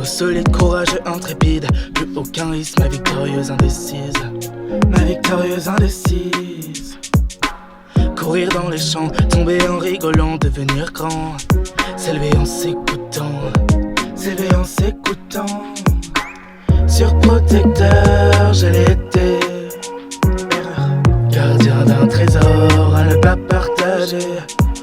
solide, courageux, intrépide. Plus aucun risque, ma victorieuse indécise. Ma victorieuse indécise. Courir dans les champs, tomber en rigolant, devenir grand. S'élever en s'écoutant, s'élever en s'écoutant. Surprotecteur, je l'ai été. Erreur. Gardien d'un trésor à ne pas partager.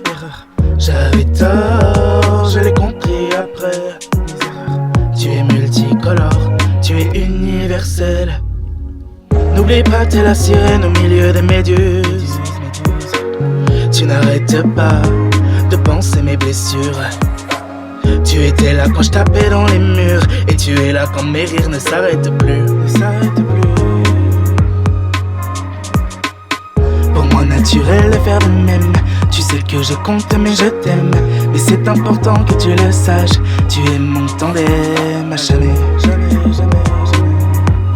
Erreur. J'avais tort, je l'ai compris après. Mes erreurs. Tu es multicolore, tu es universel. N'oublie pas, t'es la sirène au milieu des méduses. Tu n'arrêtes pas de penser mes blessures. Tu étais là quand je tapais dans les murs. Et tu es là quand mes rires ne s'arrêtent plus. Ne s'arrêtent plus. Pour moi naturel de faire de même. Tu sais que je compte mais je t'aime. Mais c'est important que tu le saches. Tu es mon tandem à jamais. Jamais, jamais, jamais.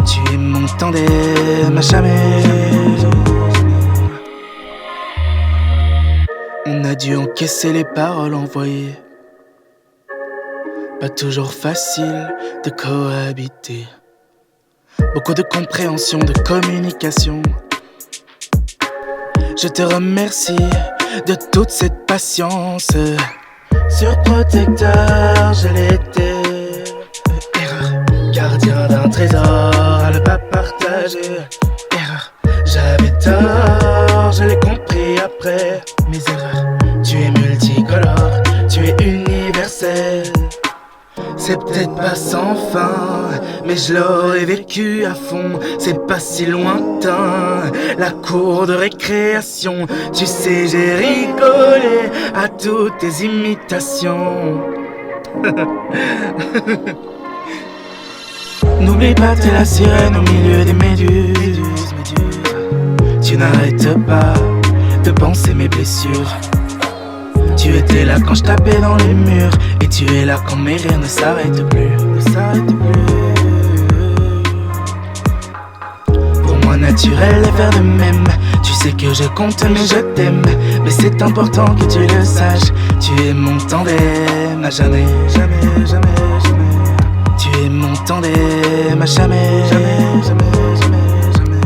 Tu es mon tandem à jamais. On a dû encaisser les paroles envoyées. Pas toujours facile de cohabiter. Beaucoup de compréhension, de communication. Je te remercie de toute cette patience. Surprotecteur, je l'ai été. Erreur. Gardien d'un trésor à ne pas partager. Erreur. J'avais tort, je l'ai compris après mes erreurs. Tu es multicolore, tu es universel. C'est peut-être pas sans fin, mais je l'aurais vécu à fond. C'est pas si lointain, la cour de récréation. Tu sais, j'ai rigolé à toutes tes imitations. N'oublie pas, t'es la sirène au milieu des méduses. Tu n'arrêtes pas de penser mes blessures. Tu étais là quand je tapais dans les murs. Et tu es là quand mes rires ne s'arrêtent plus. Ne s'arrêtent plus. Pour moi naturel de faire de même. Tu sais que je compte mais je t'aime. Mais c'est important que tu le saches. Tu es mon tandem à jamais. Jamais, jamais, jamais. Tu es mon tandem à jamais. Jamais, jamais, jamais, jamais.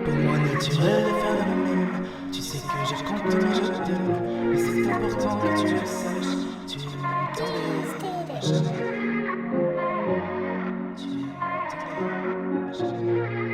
Pour moi naturel de faire de même. Tu sais que je compte mais je t'aime. Mais c'est important que tu le saches. Tu es mon tandem à jamais. Tu es mon tandem à jamais.